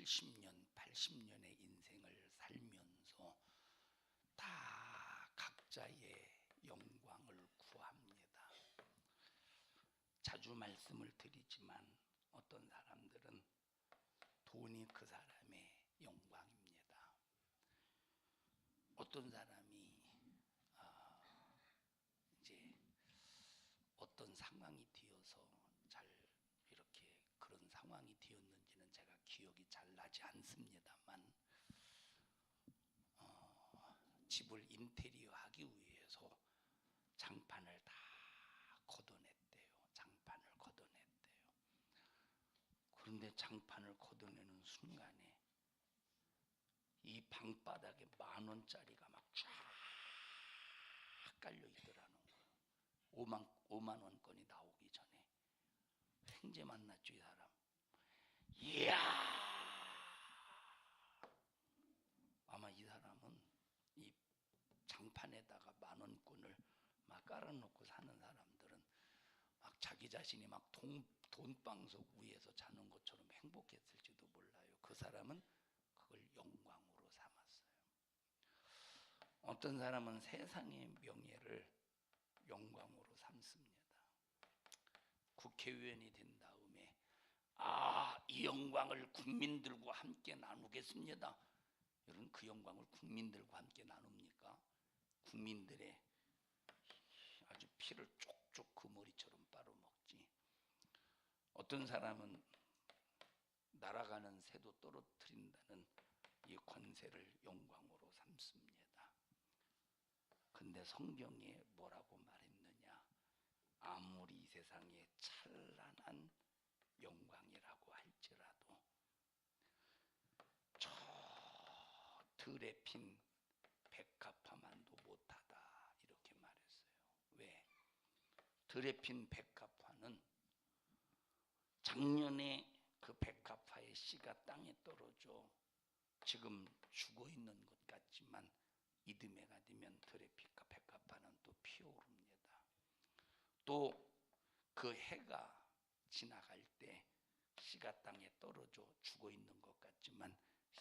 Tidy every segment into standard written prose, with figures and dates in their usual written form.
70년, 80년의 인생을 살면서 다 각자의 영광을 구합니다. 자주 말씀을 드리지만 어떤 사람들은 돈이 그 사람의 영광입니다. 어떤 사람이 이제 어떤 상황이 되어서 잘 이렇게 그런 상황이 되었는지는 제가 기억이 잘 나지 않습니다만 집을 인테리어 하기 위해서 장판을 다 걷어냈대요. 장판을 걷어냈대요. 그런데 장판을 걷어내는 순간에 이 방바닥에 10,000원짜리가 막 쫙 깔려 있더라는 거예요. 5만 원권이 나오기 전에. 횡재 만났죠, 이 사람. 이야! 아마 이 사람은 이 장판에다가 10,000원권을 막 깔아놓고 사는 사람들은 막 자기 자신이 막 돈방석 위에서 자는 것처럼 행복했을지도 몰라요. 그 사람은 그걸 영광으로 삼았어요. 어떤 사람은 세상의 명예를 영광으로 삼습니다. 국회의원이 된 다음에 이 영광을 국민들과 함께 나누겠습니다. 여러분, 그 영광을 국민들과 함께 나눕니까? 국민들의 아주 피를 쪽쪽 그 머리처럼 빨아먹지. 어떤 사람은 날아가는 새도 떨어뜨린다는 이 권세를 영광으로 삼습니다. 근데 성경에 뭐라고 말했느냐? 아무리 이 세상에 찬란한 영광이라고 할지라도 저 들에 핀 백합화만도 못하다, 이렇게 말했어요. 왜? 들에 핀 백합화는 작년에 그 백합화의 씨가 땅에 떨어져 지금 죽어 있는 것 같지만 이듬해가 되면 들에 핀 백합화는 또 피어오릅니다. 또 그 해가 지나갈 때 씨가 땅에 떨어져 죽어 있는 것 같지만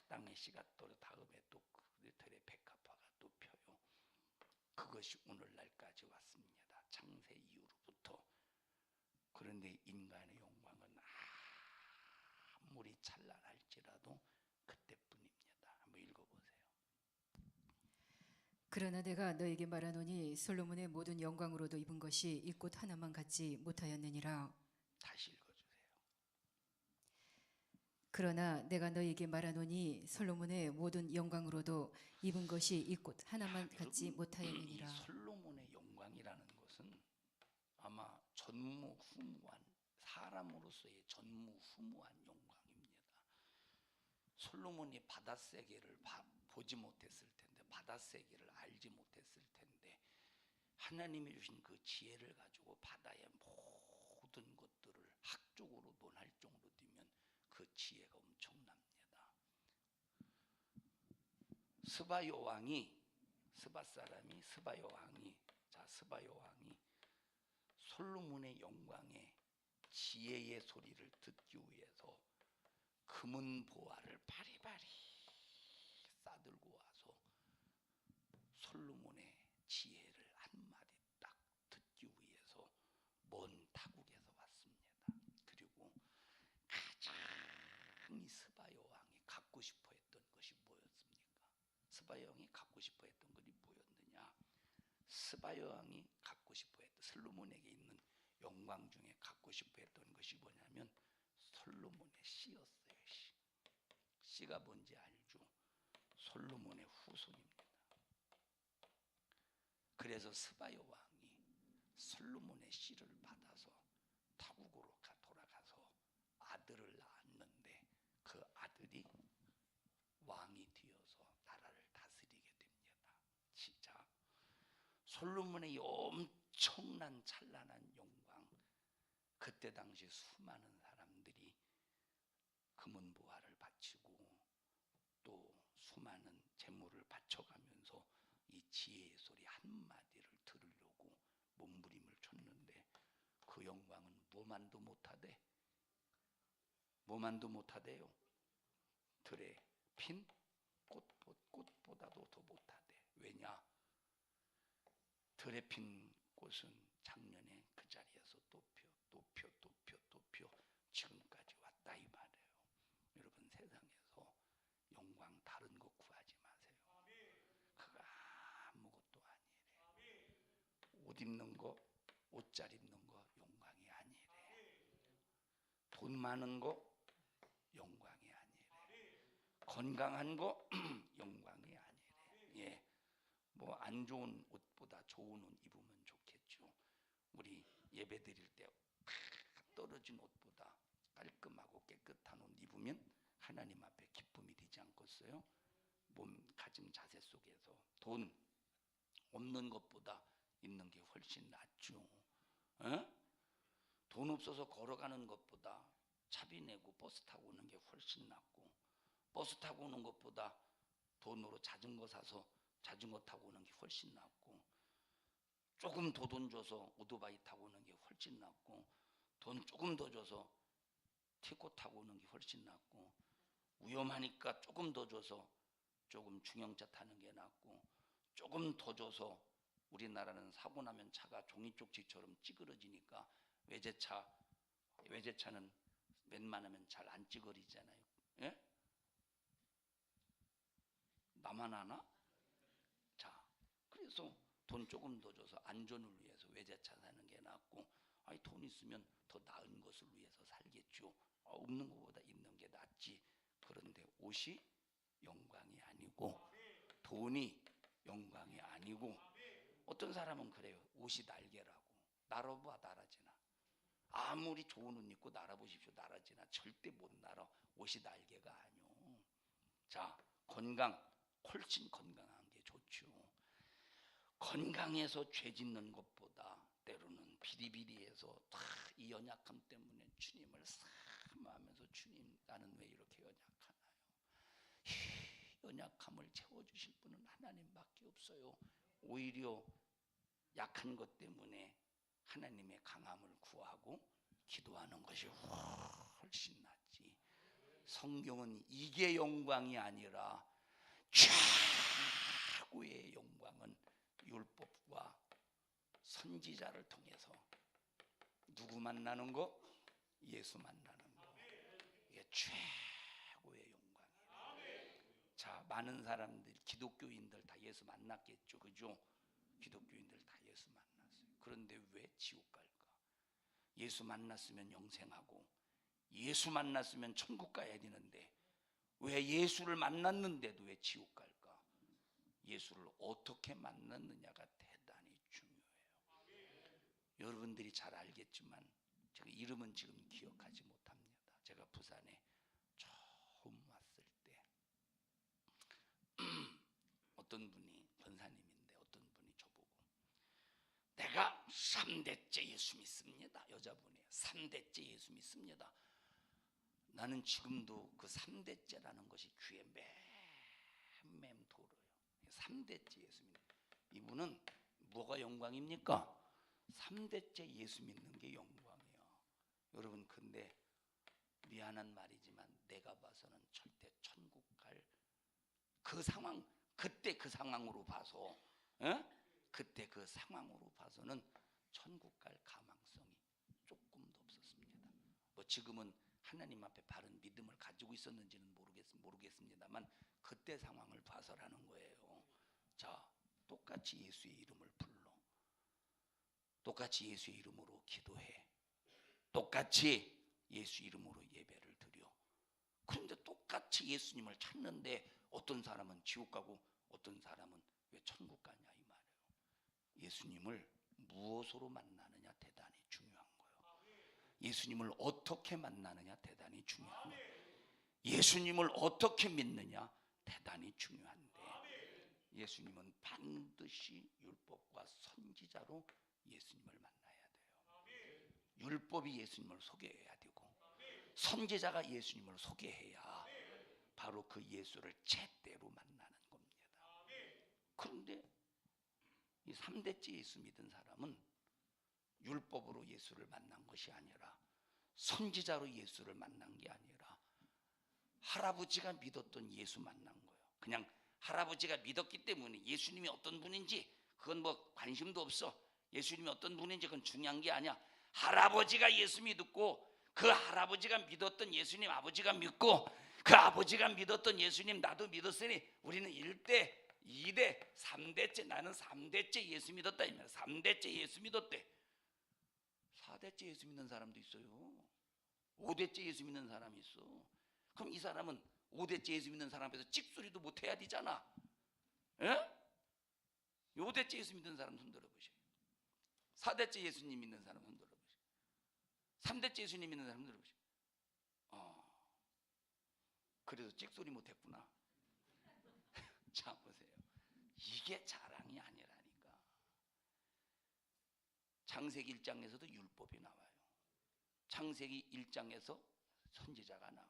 땅에 씨가 떨어 다음에 또 그 들에 백합화가 또 펴요. 그것이 오늘날까지 왔습니다. 창세 이후로부터. 그런데 인간의 영광은 아무리 찬란할지라도 그때뿐입니다. 한번 읽어보세요. 그러나 내가 너에게 말하노니 솔로몬의 모든 영광으로도 입은 것이 이 꽃 하나만 갖지 못하였느니라. 다시 읽어주세요. 그러나 내가 너에게 말하노니 솔로몬의 모든 영광으로도 입은 것이 이 꽃 하나만 갖지 못하였느니라. 이 솔로몬의 영광이라는 것은 아마 전무후무한, 사람으로서의 전무후무한 영광입니다. 솔로몬이 바다 세계를 보지 못했을 텐데, 바다 세계를 알지 못했을 텐데, 하나님이 주신 그 지혜를 가지고 바다의 모든 것들을 학적으로 논할 정도 되면 그 지혜가 엄청납니다. 스바 여왕이 솔로몬의 영광에 지혜의 소리를 듣기 위해서 금은 보화를 바리바리 싸들고 와서 솔로몬의 지혜를 한마디 딱 듣기 위해서 먼 타국에서 왔습니다. 그리고 가장 이 스바 여왕이 갖고 싶어 했던 것이 뭐였습니까? 스바 여왕이 갖고 싶어 했던 것이 뭐였느냐? 스바 여왕이 갖고 싶어 했던, 솔로몬에게 있는 영광 중에 갖고 싶어 했던 것이 뭐냐면 솔로몬의 씨였어요. 씨가 뭔지 알죠? 솔로몬의 후손입니다. 그래서 스바 여왕이 솔로몬의 씨를 받아서 타국으로 돌아가서 아들을 낳았는데 그 아들이 왕이 되어서 나라를 다스리게 됩니다. 진짜 솔로몬의 엄청난 찬란한 영광, 그때 당시 수많은 사람들이 금은 보화를 바치고 또 수많은 재물을 바쳐가면서 이 지혜의 소리 한마디를 들으려고 몸부림을 쳤는데 그 영광은 뭐만도 못하대요. 들에 핀 꽃보다도 더 못하대. 왜냐? 들에 핀 꽃은 작년에 그 자리에서 또 펴 지금까지 왔다 이 말이에요. 여러분, 세상에서 영광 다른 거 구하지 마세요. 그거 아무것도 아니래. 옷 입는 거, 옷 잘 입는 거 영광이 아니래. 돈 많은 거 영광이 아니래. 건강한 거 영광이 아니래. 예, 뭐 안 좋은 옷보다 좋은 옷 입으면 좋겠죠. 우리 예배 드릴 때 떨어진 옷보다 깔끔하고 깨끗한 옷 입으면 하나님 앞에 기쁨이 되지 않겠어요? 몸가짐 자세 속에서 돈 없는 것보다 있는 게 훨씬 낫죠. 에? 돈 없어서 걸어가는 것보다 차비 내고 버스 타고 오는 게 훨씬 낫고, 버스 타고 오는 것보다 돈으로 자전거 사서 자전거 타고 오는 게 훨씬 낫고, 조금 더 돈 줘서 오토바이 타고 오는 게 훨씬 낫고, 돈 조금 더 줘서 티코 타고 오는 게 훨씬 낫고, 위험하니까 조금 더 줘서 조금 중형차 타는 게 낫고, 조금 더 줘서, 우리나라는 사고 나면 차가 종이쪽지처럼 찌그러지니까 외제차는 웬만하면 잘 안 찌그러지잖아요. 예? 나만 하나? 자, 그래서 돈 조금 더 줘서 안전을 위해서 외제차 사는 게 낫고, 아니 돈 있으면 더 나은 것을 위해서 살겠죠. 없는 것보다 있는 게 낫지. 그런데 옷이 영광이 아니고 돈이 영광이 아니고, 어떤 사람은 그래요. 옷이 날개라고. 날아봐 날아지나. 아무리 좋은 옷 입고 날아보십시오. 날아지나. 절대 못 날아. 옷이 날개가 아니오. 자, 건강, 훨씬 건강한 게 좋죠. 건강해서 죄 짓는 것보다 때로는 비리비리해서 다 이 연약함 때문에 주님을 사모하면서, 주님 나는 왜 이렇게 연약하나요? 연약함을 채워주실 분은 하나님밖에 없어요. 오히려 약한 것 때문에 하나님의 강함을 구하고 기도하는 것이 훨씬 낫지. 성경은 이게 영광이 아니라 최고의 영광은 율법과 선지자를 통해서 누구 만나는 거? 예수 만나는 거. 이게 최고의 영광이에요. 자, 많은 사람들, 기독교인들 다 예수 만났겠죠, 그죠? 기독교인들 다 예수 만났어요. 그런데 왜 지옥 갈까? 예수 만났으면 영생하고 예수 만났으면 천국 가야 되는데 왜 예수를 만났는데도 왜 지옥 갈까? 예수를 어떻게 만났느냐가 대단히 중요해요. 여러분들이 잘 알겠지만 제가 이름은 지금 기억하지 못합니다. 제가 부산에 처음 왔을 때 어떤 분이, 권사님인데 어떤 분이 저보고, 내가 3대째 예수 믿습니다. 여자분이에요. 3대째 예수 믿습니다. 나는 지금도 그 3대째라는 것이 귀에 맴맴 돌아요. 3대째 예수 믿는 이분은 뭐가 영광입니까? 3대째 예수 믿는 게 영광이에요. 여러분, 근데 미안한 말이지만 내가 봐서는 절대 천국 갈 그 상황, 그때 그 상황으로 봐서, 그때 그 상황으로 봐서는 천국 갈 가망성이 조금도 없었습니다. 뭐 지금은 하나님 앞에 바른 믿음을 가지고 있었는지는 모르겠습니다만 그때 상황을 봐서라는 거예요. 자, 똑같이 예수의 이름을 불러, 똑같이 예수의 이름으로 기도해, 똑같이 예수 이름으로 예배를 드려. 그런데 똑같이 예수님을 찾는데 어떤 사람은 지옥 가고 어떤 사람은 왜 천국 가냐 이 말이에요. 예수님을 무엇으로 만나느냐 대단히 중요한 거예요. 예수님을 어떻게 만나느냐 대단히 중요한 거예요. 예수님을 어떻게 믿느냐 대단히 중요한데, 예수님은 반드시 율법과 선지자로 예수님을 만나야 돼요. 율법이 예수님을 소개해야 되고 선지자가 예수님을 소개해야 바로 그 예수를 제대로 만나는 겁니다. 그런데 이 3대째 예수 믿은 사람은 율법으로 예수를 만난 것이 아니라 선지자로 예수를 만난 게 아니라 할아버지가 믿었던 예수 만난 거예요. 그냥 할아버지가 믿었기 때문에 예수님이 어떤 분인지 그건 뭐 관심도 없어. 예수님이 어떤 분인지 그건 중요한 게 아니야. 할아버지가 예수 믿었고 그 할아버지가 믿었던 예수님 아버지가 믿고 그 아버지가 믿었던 예수님 나도 믿었으니 우리는 1대 2대 3대째 나는 3대째 예수 믿었다 이 말이야. 3대째 예수 믿었대. 4대째 예수 믿는 사람도 있어요. 5대째 예수 믿는 사람이 있어. 그럼 이 사람은 5대째 예수 믿는 사람 앞에서 찍소리도 못 해야 되잖아. 예? 5대째 예수 믿는 사람 손 들어보세요. 4대째 예수님 믿는 사람 손 들어보세요. 3대째 예수님 믿는 사람 들어보세요. 그래서 찍소리 못 했구나. 자 보세요. 이게 자랑이 아니라니까. 창세기 1장에서도 율법이 나와요. 창세기 1장에서 선지자가 나와요.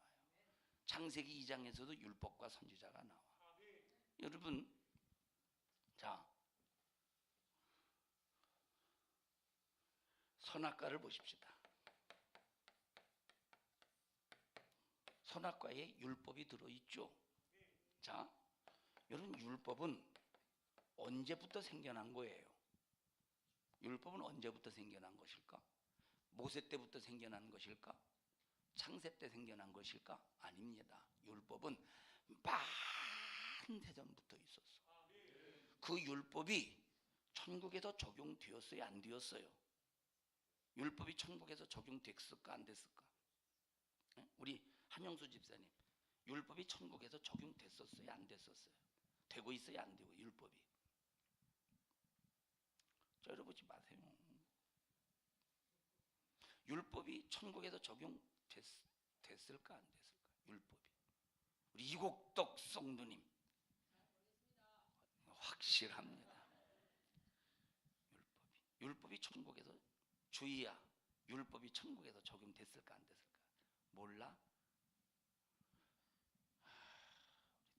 창세기 2장에서도 율법과 선지자가 나와. 여러분, 자 선악과를 보십시다. 선악과에 율법이 들어있죠. 자, 여러분 율법은 언제부터 생겨난 거예요? 율법은 언제부터 생겨난 것일까? 모세 때부터 생겨난 것일까? 창세 때 생겨난 것일까? 아닙니다. 율법은 많은 세전부터 있었어. 그 율법이 천국에서 적용되었어요? 안 되었어요? 율법이 천국에서 적용됐을까? 안 됐을까? 우리 한영수 집사님, 율법이 천국에서 적용됐었어요? 안 됐었어요? 되고 있어요? 안 되고? 율법이 쩔어보지 마세요. 율법이 천국에서 적용됐을까? 안 됐을까? 율법이. 우리 이곡덕 성도님 확실합니다. 율법이 천국에서 주의야. 율법이 천국에서 적용됐을까? 안 됐을까? 몰라?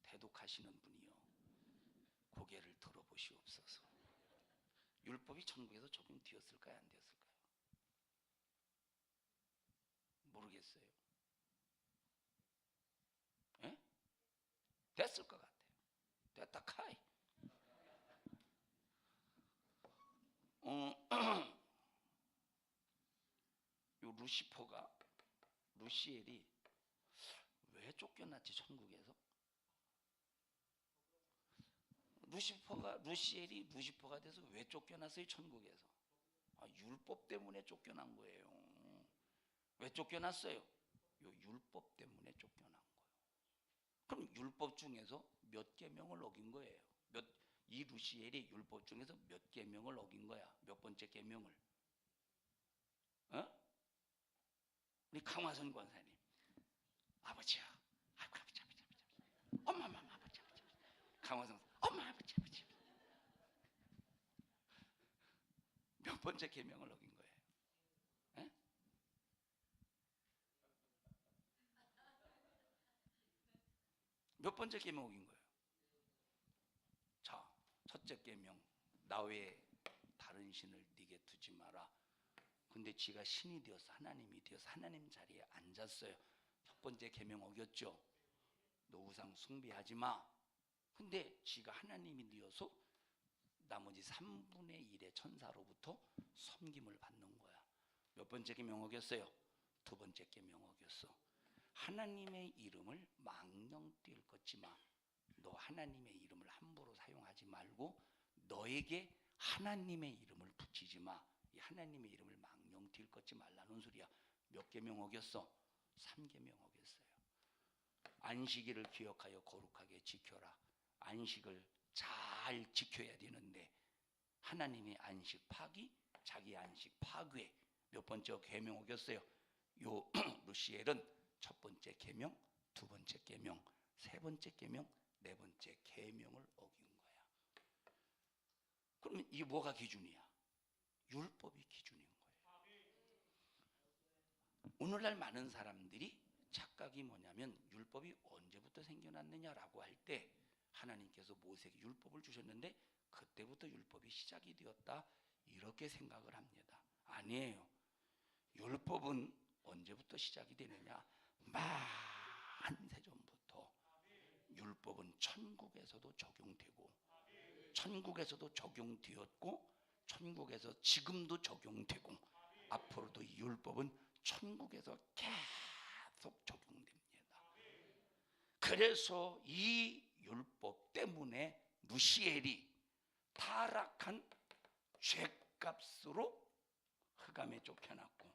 대독하시는 분이요, 고개를 들어보시옵소서. 율법이 천국에서 적용되었을까요? 안 되었을까요? 모르겠어요. 에? 됐을 것 같아요. 됐다 카이. 요 루시엘이 왜 쫓겨났지 천국에서? 루시퍼가 돼서 왜 쫓겨났어요 천국에서? 율법 때문에 쫓겨난 거예요. 왜 쫓겨났어요? 요 율법 때문에 쫓겨난 거예요. 그럼 율법 중에서 몇 계명을 어긴 거예요? 이 루시엘이 율법 중에서 몇 계명을 어긴 거야? 몇 번째 계명을? 우리 강화선 권사님, 아버지야, 아이고 아버지, 엄마, 아버지, 강화선, 엄마, 아버지. 몇 번째 계명을 어긴 거예요? 에? 몇 번째 계명 어긴 거예요? 자, 첫째 계명, 나 외에 다른 신을 네게 두지 마라. 근데 지가 신이 되어서 하나님이 되어서 하나님 자리에 앉았어요. 첫 번째 계명 어겼죠. 너 우상 숭배하지 마. 근데 지가 하나님이 되어서 나머지 3분의 1의 천사로부터 섬김을 받는 거야. 몇 번째 계명 어겼어요? 두 번째 계명 어겼어. 하나님의 이름을 망령 뛸 것지 마. 너 하나님의 이름을 함부로 사용하지 말고 너에게 하나님의 이름을 붙이지 마. 이 하나님의 이름을 망령 뛸 것지 말라는 소리야. 몇 계명 어겼어? 3계명 어겼어요. 안식일을 기억하여 거룩하게 지켜라. 안식을 잘 지켜야 되는데 하나님의 안식 파기, 자기 안식 파괴. 몇 번째 계명 어겼어요? 요 루시엘은 첫 번째 계명, 두 번째 계명, 세 번째 계명, 네 번째 계명을 어긴 거야. 그러면 이게 뭐가 기준이야? 율법이 기준인 거예요. 오늘날 많은 사람들이 착각이 뭐냐면 율법이 언제부터 생겨났느냐라고 할 때 하나님께서 모세에게 율법을 주셨는데 그때부터 율법이 시작이 되었다 이렇게 생각을 합니다. 아니에요. 율법은 언제부터 시작이 되느냐? 만세전부터. 율법은 천국에서도 적용되고 천국에서도 적용되었고 천국에서 지금도 적용되고 앞으로도 이 율법은 천국에서 계속 적용됩니다. 그래서 이 율법 때문에 무시엘이 타락한 죄값으로 흑암에 쫓겨났고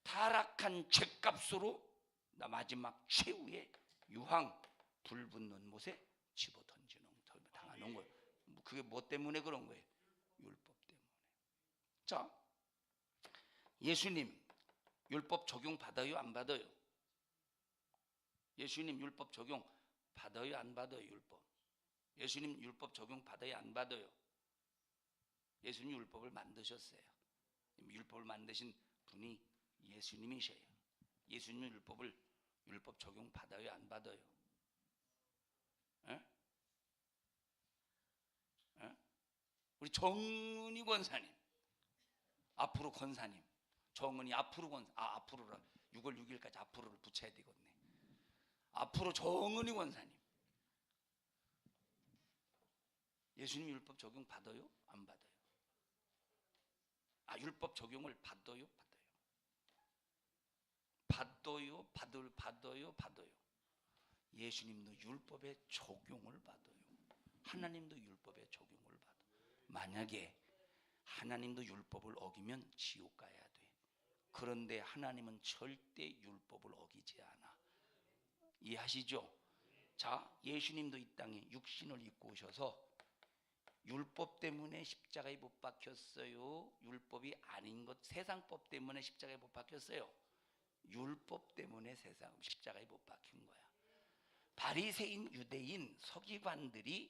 타락한 죄값으로 마지막 최후의 유황 불 붙는 못에 집어 던지는 당하는 거예요. 그게 뭐 때문에 그런 거예요? 율법 때문에. 자, 예수님 율법 적용 받아요 안 받아요? 예수님 율법 적용 받아요 안 받아요? 율법 예수님 율법 적용 받아요 안 받아요? 예수님 율법을 만드셨어요. 율법을 만드신 분이 예수님이셔요. 예수님 율법 적용 받아요 안 받아요? 에? 에? 우리 정은이 권사님 앞으로 권사님 정은이 앞으로 권사 앞으로라 6월 6일까지 앞으로를 붙여야 되겠네. 앞으로 정은이 권사님 예수님 율법 적용 받아요 안 받아요? 율법 적용을 받아요 받아요. 예수님도 율법의 적용을 받아요. 하나님도 율법의 적용을 받아. 만약에 하나님도 율법을 어기면 지옥 가야 돼. 그런데 하나님은 절대 율법을 어기지 않아. 이해하시죠? 자, 예수님도 이 땅에 육신을 입고 오셔서 율법 때문에 십자가에 못 박혔어요? 율법이 아닌 것 세상법 때문에 십자가에 못 박혔어요? 율법 때문에 십자가에 못 박힌 거야. 바리새인 유대인 서기관들이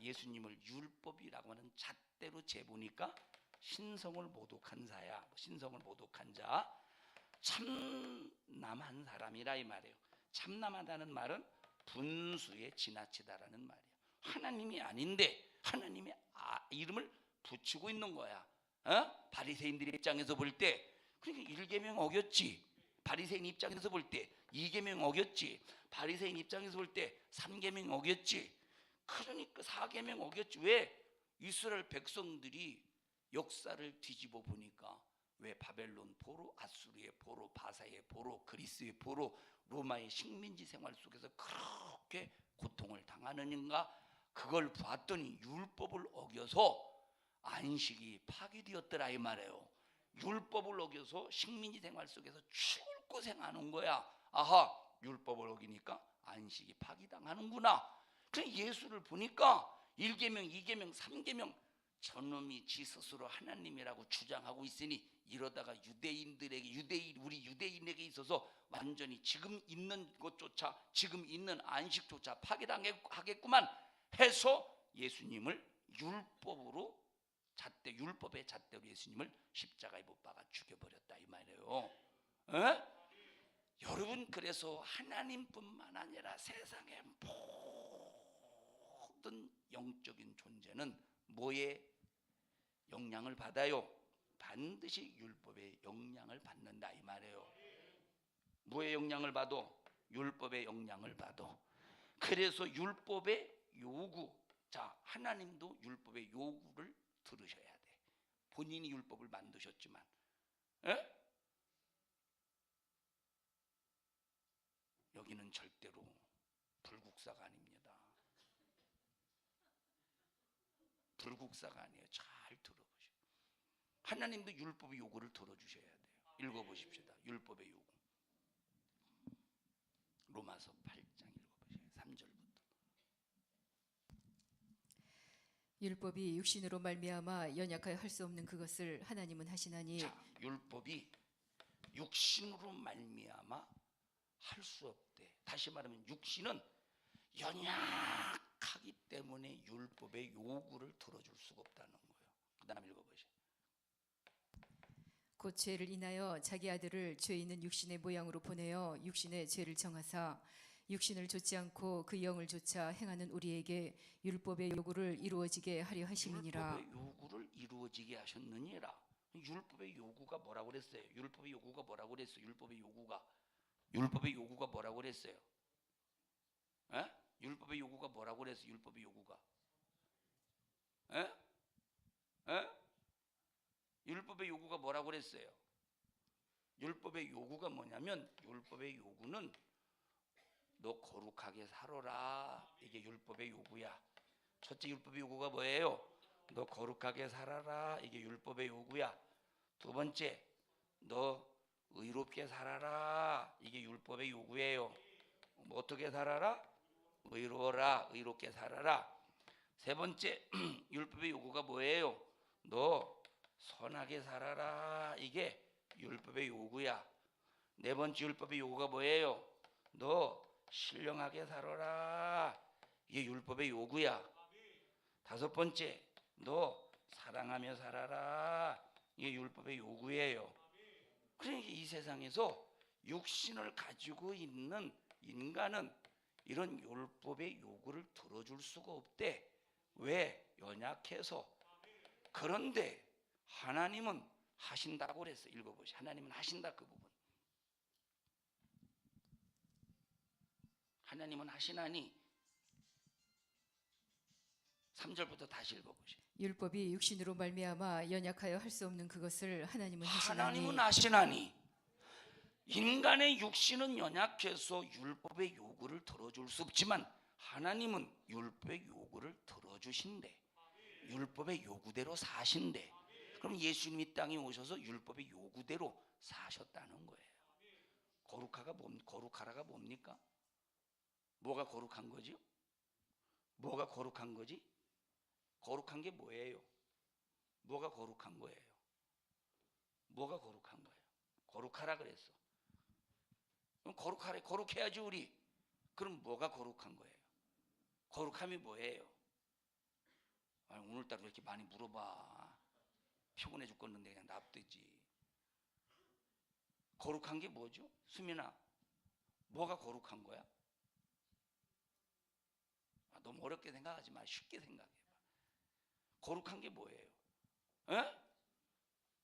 예수님을 율법이라고 하는 잣대로 재보니까 신성을 모독한 자, 참남한 사람이라 이 말이에요. 참남하다는 말은 분수에 지나치다라는 말이에요. 하나님이 아닌데 하나님의 이름을 붙이고 있는 거야. 바리새인들의 입장에서 볼 때 그러니까 1계명 어겼지. 바리새인 입장에서 볼 때 2계명 어겼지. 바리새인 입장에서 볼 때 3계명 어겼지. 그러니까 4계명 어겼지. 왜? 이스라엘 백성들이 역사를 뒤집어 보니까 왜 바벨론 포로, 아수르의 포로, 바사의 포로, 그리스의 포로, 로마의 식민지 생활 속에서 그렇게 고통을 당하는가? 그걸 봤더니 율법을 어겨서 안식이 파괴되었더라 이 말이에요. 율법을 어겨서 식민지 생활 속에서 죽을 고생하는 거야. 아하, 율법을 어기니까 안식이 파괴당하는구나. 그래서 예수를 보니까 1계명, 2계명, 3계명 저놈이 지 스스로 하나님이라고 주장하고 있으니 이러다가 우리 유대인에게 있어서 완전히 지금 있는 것조차 지금 있는 안식조차 파괴당하겠구만 해서 예수님을 율법의 잣대로 예수님을 십자가에 못 박아 죽여버렸다 이 말이에요. 여러분, 그래서 하나님뿐만 아니라 세상의 모든 영적인 존재는 뭐의 영향을 받아요? 반드시 율법의 영향을 받는다 이 말이에요. 뭐의 영향을 받아? 율법의 영향을 받아. 그래서 율법의 요구, 자, 하나님도 율법의 요구를 들으셔야 돼. 본인이 율법을 만드셨지만, 여기는 절대로 불국사가 아닙니다. 불국사가 아니에요. 잘 들어보세요. 하나님도 율법의 요구를 들어주셔야 돼요. 읽어보십시다. 율법의 요구. 로마서 8장 읽어보세요. 3절부터. 율법이 육신으로 말미암아 연약하여 할 수 없는 그것을 하나님은 하시나니. 자, 율법이 육신으로 말미암아 할 수 없대. 다시 말하면 육신은 연약하기 때문에 율법의 요구를 들어줄 수가 없다는 거예요. 그 다음 읽어보세요. 곧 죄를 인하여 자기 아들을 죄 있는 육신의 모양으로 보내어 육신의 죄를 정하사 육신을 좇지 않고 그 영을 좇아 행하는 우리에게 율법의 요구를 이루어지게 하려 하심이니라. 율법의 요구를 이루어지게 하셨느니라. 율법의 요구가 뭐라고 그랬어요? 율법의 요구가 뭐라고 그랬어요? 율법의 요구가 뭐라고 그랬어요? 에? 율법의 요구가 뭐라고 그랬어요? 율법의 요구가 에? 에? 율법의 요구가 뭐라고 그랬어요? 율법의 요구가 뭐냐면 율법의 요구는 너 거룩하게 살아라. 이게 율법의 요구야. 첫째 율법의 요구가 뭐예요? 너 거룩하게 살아라. 이게 율법의 요구야. 두 번째, 너 의롭게 살아라. 이게 율법의 요구예요. 뭐 어떻게 살아라? 의로워라. 의롭게 살아라. 세 번째 율법의 요구가 뭐예요? 너 선하게 살아라. 이게 율법의 요구야. 네 번째 율법의 요구가 뭐예요? 너 신령하게 살아라. 이게 율법의 요구야. 다섯 번째, 너 사랑하며 살아라. 이게 율법의 요구예요. 그러니까 이 세상에서 육신을 가지고 있는 인간은 이런 율법의 요구를 들어줄 수가 없대. 왜? 연약해서. 그런데 하나님은 하신다고 그랬어. 읽어보세요. 하나님은 하신다. 그 부분. 하나님은 하시나니 3절부터 다시 읽어보세요. 율법이 육신으로 말미암아 연약하여 할 수 없는 그것을 하나님은 하시나니. 하나님은 하시나니 인간의 육신은 연약해서 율법의 요구를 들어줄 수 없지만 하나님은 율법의 요구를 들어주신대. 율법의 요구대로 사신대. 그럼 예수님이 땅에 오셔서 율법의 요구대로 사셨다는 거예요. 거룩하라가 뭡니까? 뭐가 거룩한 거지요? 뭐가 거룩한 거지? 거룩한 게 뭐예요? 뭐가 거룩한 거예요? 뭐가 거룩한 거예요? 거룩하라 그랬어. 그럼 거룩하래. 거룩해야지 우리. 그럼 뭐가 거룩한 거예요? 거룩함이 뭐예요? 아니, 오늘따라 왜 이렇게 많이 물어봐? 피곤해 죽겠는데 그냥 납득이지. 거룩한 게 뭐죠? 수민아, 뭐가 거룩한 거야? 너무 어렵게 생각하지 마. 쉽게 생각해봐. 거룩한 게 뭐예요? 에?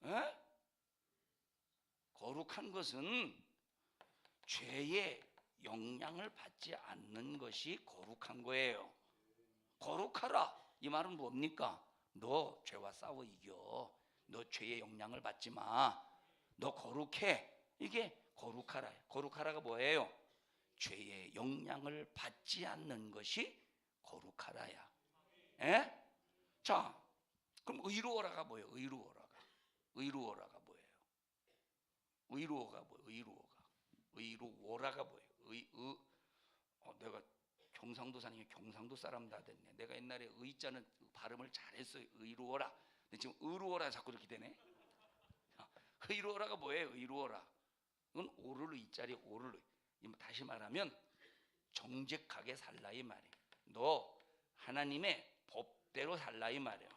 에? 거룩한 것은 죄의 영향을 받지 않는 것이 거룩한 거예요. 거룩하라. 이 말은 뭡니까? 너 죄와 싸워 이겨. 너 죄의 영향을 받지 마. 너 거룩해. 이게 거룩하라. 거룩하라가 뭐예요? 죄의 영향을 받지 않는 것이 거룩하라야. 에? 자, 그럼 의로워라가 뭐예요? 의로워라가 뭐예요? 의로워가 뭐예요? 의로워라가 뭐예요? 내가 경상도 사람이 경상도 사람 다 됐네. 내가 옛날에 의자는 발음을 잘했어요. 의로워라. 근데 지금 의로워라 자꾸 이렇게 되네. 의로워라가 뭐예요? 의로워라. 그건 오를 의자리 오를 의. 다시 말하면 정직하게 살라 이 말이에요. 너 하나님의 법대로 살라 이 말이에요.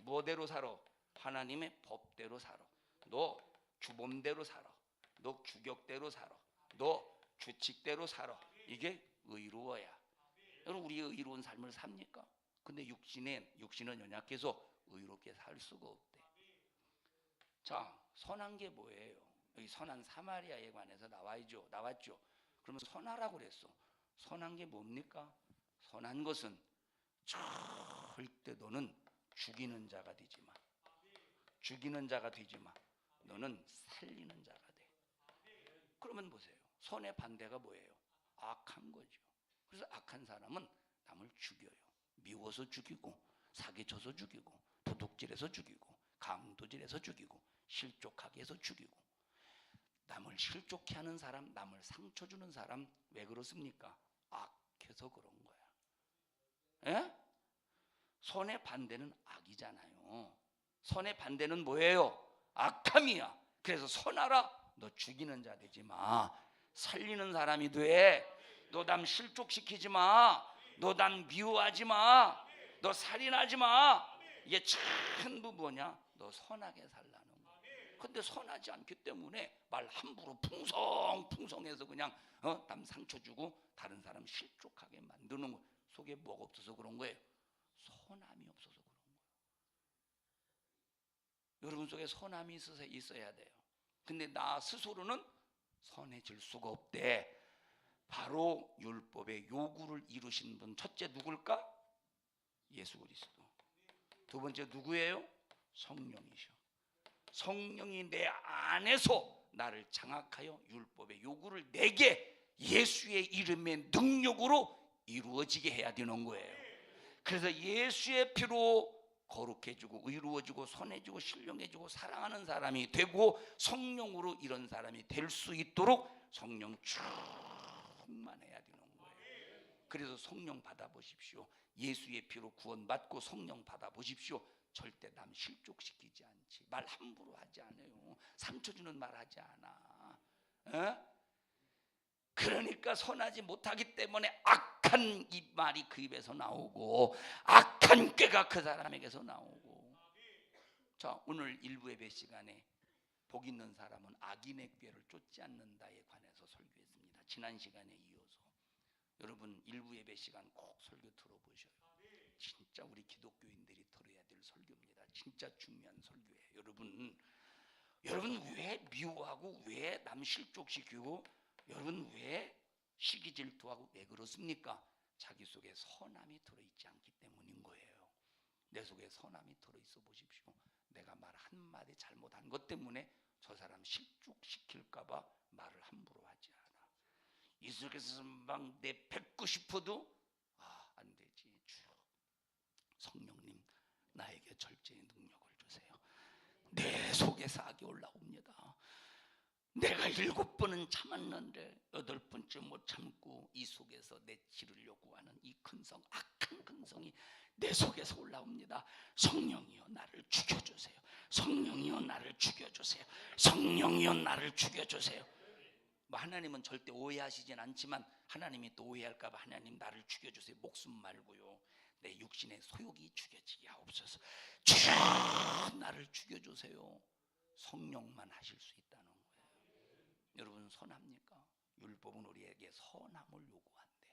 뭐대로 살아? 하나님의 법대로 살아. 너 주범대로 살아. 너 규격대로 살아. 너 규칙대로 살아. 이게 의로워야. 여러분 우리 의로운 삶을 삽니까? 근데 육신은 연약해서 의롭게 살 수가 없대. 자, 선한 게 뭐예요? 여기 선한 사마리아에 관해서 나왔죠. 그러면 선하라고 그랬어. 선한 게 뭡니까? 선한 것은 절대 너는 죽이는 자가 되지 마. 죽이는 자가 되지 마. 너는 살리는 자가 돼. 그러면 보세요. 선의 반대가 뭐예요? 악한 거죠. 그래서 악한 사람은 남을 죽여요. 미워서 죽이고, 사기쳐서 죽이고, 도둑질해서 죽이고, 강도질해서 죽이고, 실족하게 해서 죽이고. 남을 실족해 하는 사람, 남을 상처 주는 사람 왜 그렇습니까? 악해서 그런 거야. 예? 선의 반대는 악이잖아요. 선의 반대는 뭐예요? 악함이야. 그래서 선하라. 너 죽이는 자 되지 마. 살리는 사람이 돼. 너 남 실족시키지 마. 너 남 미워하지 마. 너 살인하지 마. 이게 전부 뭐냐? 너 선하게 살라는 거야. 근데 선하지 않기 때문에 말 함부로 풍성해서 그냥 남 상처 주고 다른 사람 실족하게 만드는 거. 속에 뭐가 없어서 그런 거예요? 선함이 없어서 그런 거예요. 여러분 속에 선함이 있어야 돼요. 근데 나 스스로는 선해질 수가 없대. 바로 율법의 요구를 이루신 분, 첫째 누굴까? 예수 그리스도. 두 번째 누구예요? 성령이셔. 성령이 내 안에서 나를 장악하여 율법의 요구를 내게 예수의 이름의 능력으로 이루어지게 해야 되는 거예요. 그래서 예수의 피로 거룩해지고 의로워지고 선해지고 신령해지고 사랑하는 사람이 되고 성령으로 이런 사람이 될 수 있도록 성령 충만해야 되는 거예요. 그래서 성령 받아보십시오. 예수의 피로 구원받고 성령 받아보십시오. 절대 남 실족시키지 않지. 말 함부로 하지 않아요. 상처 주는 말 하지 않아. 그러니까 선하지 못하기 때문에 악한 이 말이 그 입에서 나오고 악한 꾀가 그 사람에게서 나오고. 자, 오늘 일부 예배 시간에 복 있는 사람은 악인의 꾀를 쫓지 않는다에 관해서 설교했습니다. 지난 시간에 이어서 여러분 일부 예배 시간 꼭 설교 들어보셔요. 진짜 우리 기독교인들이 들어야 될 설교입니다. 진짜 중요한 설교예요. 여러분 왜 미워하고 왜 남 실족시키고 여러분 왜 시기 질투하고 왜 그렇습니까? 자기 속에 선함이 들어있지 않기 때문인 거예요. 내 속에 선함이 들어있어 보십시오. 내가 말 한마디 잘못한 것 때문에 저 사람 실족시킬까 봐 말을 함부로 하지 않아. 이 속에서 막 내 뱉고 싶어도 안 되지. 성령님 나에게 절제의 능력을 주세요. 내 속에 싹이 올라옵니다. 내가 7번은 참았는데 8번째 못 참고 이 속에서 내 치르려고 하는 이 근성, 악한 근성이 내 속에서 올라옵니다. 성령이여 나를 죽여주세요. 성령이여 나를 죽여주세요. 성령이여 나를 죽여주세요. 뭐 하나님은 절대 오해하시진 않지만 하나님이 또 오해할까 봐 하나님 나를 죽여주세요. 목숨 말고요. 내 육신의 소욕이 죽여지게 하옵소서. 나를 죽여주세요. 성령만 하실 수 있다는 거예요. 여러분 선합니까? 율법은 우리에게 선함을 요구한대.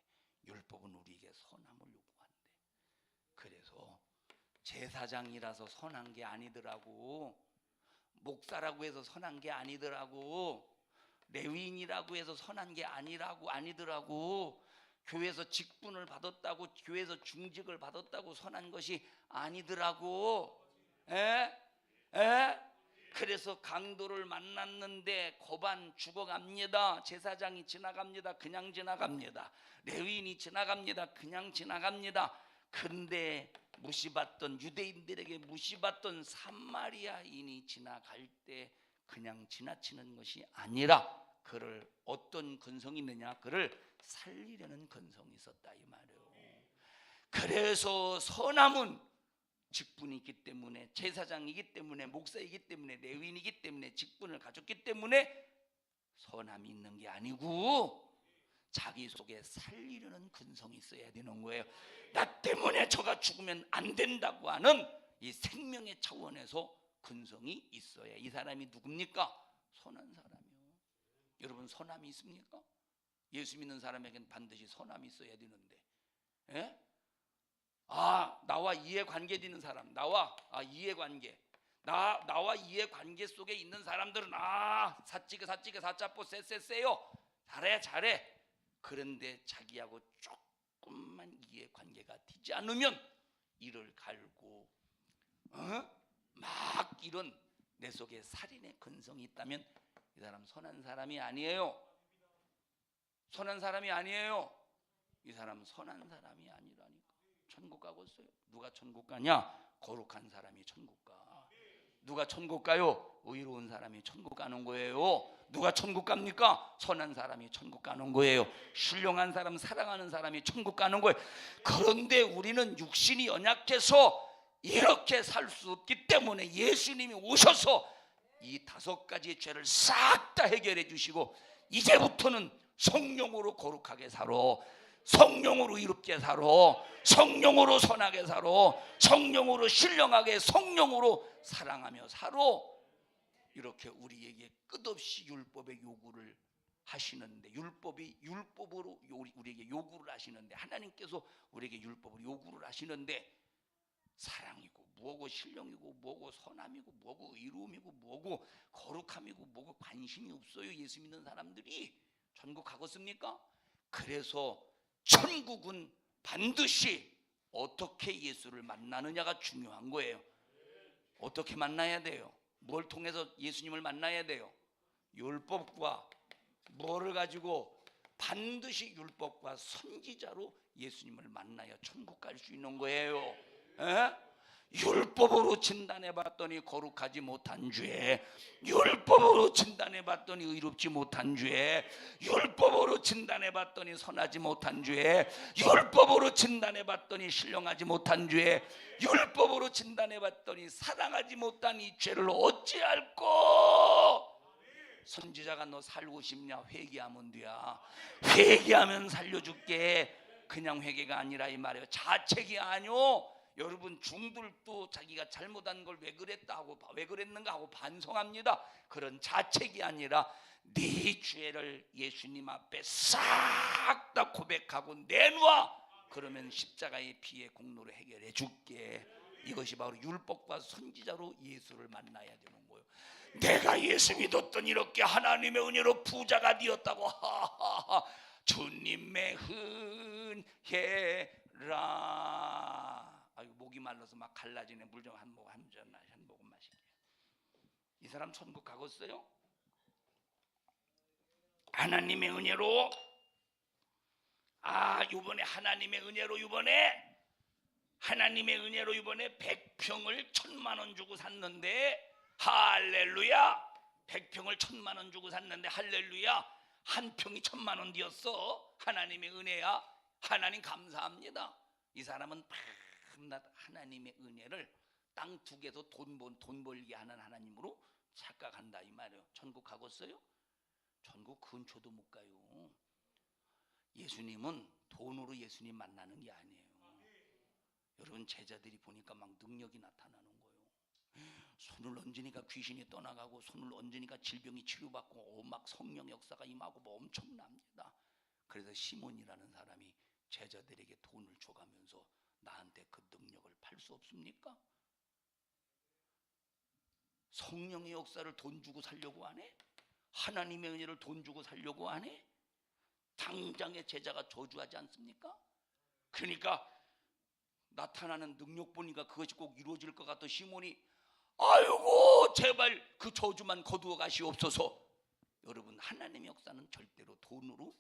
율법은 우리에게 선함을 요구한대. 그래서 제사장이라서 선한 게 아니더라고. 목사라고 해서 선한 게 아니더라고. 레위인이라고 해서 선한 게 아니더라고. 교회에서 직분을 받았다고 교회에서 중직을 받았다고 선한 것이 아니더라고. 그래서 강도를 만났는데 고반 죽어갑니다. 제사장이 지나갑니다. 그냥 지나갑니다. 레위인이 지나갑니다. 그냥 지나갑니다. 그런데 무시받던 유대인들에게 무시받던 사마리아인이 지나갈 때 그냥 지나치는 것이 아니라 그를 어떤 근성이 있느냐, 그를 살리려는 근성이 있었다 이 말이에요. 그래서 선함은 직분이 있기 때문에, 제사장이기 때문에, 목사이기 때문에, 레위인이기 때문에, 직분을 가졌기 때문에 선함이 있는 게 아니고 자기 속에 살리려는 근성이 있어야 되는 거예요. 나 때문에 저가 죽으면 안 된다고 하는 이 생명의 차원에서 근성이 있어야 이 사람이 누굽니까? 선한 사람이요. 여러분 선함이 있습니까? 예수 믿는 사람에게는 반드시 선함이 있어야 되는데, 나와 이해관계 있는 사람, 나와 이해관계 속에 있는 사람들은 사찌게 사짜뽀 쎄쎄쎄요 잘해. 그런데 자기하고 조금만 이해관계가 되지 않으면 이를 갈고 막 이런 내 속에 살인의 근성이 있다면 이 사람 선한 사람이 아니에요. 선한 사람이 아니에요. 이 사람 선한 사람이 아니라니까. 천국 가고 있어요. 누가 천국 가냐? 거룩한 사람이 천국 가. 누가 천국 가요? 의로운 사람이 천국 가는 거예요. 누가 천국 갑니까? 선한 사람이 천국 가는 거예요. 신령한 사람, 사랑하는 사람이 천국 가는 거예요. 그런데 우리는 육신이 연약해서 이렇게 살 수 없기 때문에 예수님이 오셔서 이 5가지의 죄를 싹 다 해결해 주시고 이제부터는 성령으로 거룩하게 살아, 성령으로 이롭게 살아, 성령으로 선하게 살아, 성령으로 신령하게, 성령으로 사랑하며 살아. 이렇게 우리에게 끝없이 율법의 요구를 하시는데, 율법으로 우리에게 요구를 하시는데, 하나님께서 우리에게 율법으로 요구를 하시는데 사랑이고 뭐고 신령이고 뭐고 선함이고 뭐고 의로움이고 뭐고 거룩함이고 뭐고 관심이 없어요. 예수 믿는 사람들이 천국 가겠습니까? 그래서 천국은 반드시 어떻게 예수를 만나느냐가 중요한 거예요. 어떻게 만나야 돼요? 뭘 통해서 예수님을 만나야 돼요? 율법과 뭐를 가지고? 반드시 율법과 선지자로 예수님을 만나야 천국 갈 수 있는 거예요. 에? 율법으로 진단해 봤더니 거룩하지 못한 죄, 율법으로 진단해 봤더니 의롭지 못한 죄, 율법으로 진단해 봤더니 선하지 못한 죄, 율법으로 진단해 봤더니 신령하지 못한 죄, 율법으로 진단해 봤더니 사랑하지 못한 이 죄를 어찌할꼬? 선지자가 너 살고 싶냐? 회개하면 돼야. 회개하면 살려줄게. 그냥 회개가 아니라 이 말이에요. 자책이 아니오. 여러분 중들도 자기가 잘못한 걸 왜 그랬다 하고 왜 그랬는가 하고 반성합니다. 그런 자책이 아니라 네 죄를 예수님 앞에 싹 다 고백하고 내놓아. 그러면 십자가의 피의 공로로 해결해 줄게. 이것이 바로 율법과 선지자로 예수를 만나야 되는 거예요. 내가 예수 믿었더니 이렇게 하나님의 은혜로 부자가 되었다고. 하하하. 주님의 은혜라. 아이고 목이 말라서 막 갈라지네. 물 좀 한 모금 마실게요. 이 사람 천국 가겠어요? 하나님의 은혜로. 이번에 하나님의 은혜로 하나님의 은혜로 이번에 100평을 1000만 원 주고 샀는데 할렐루야. 100평을 1000만 원 주고 샀는데 할렐루야. 한 평이 1000만 원 되었어. 하나님의 은혜야. 하나님 감사합니다. 이 사람은 밤낮 하나님의 은혜를 땅 두 개에서 돈 벌게 하는 하나님으로 착각한다 이 말이에요. 천국 가겠어요? 천국 근처도 못 가요. 예수님은 돈으로 예수님 만나는 게 아니에요. 여러분 제자들이 보니까 막 능력이 나타나는 거예요. 손을 얹으니까 귀신이 떠나가고 손을 얹으니까 질병이 치료받고 막 성령 역사가 임하고 뭐 엄청납니다. 그래서 시몬이라는 사람이 제자들에게 돈을 줘가면서 나한테 그 능력을 팔 수 없습니까? 성령의 역사를 돈 주고 살려고 하네? 하나님의 은혜를 돈 주고 살려고 하네? 당장의 제자가 저주하지 않습니까? 그러니까 나타나는 능력 보니까 그것이 꼭 이루어질 것 같아 시몬이 아이고 제발 그 저주만 거두어 가시옵소서. 여러분 하나님의 역사는 절대로 돈으로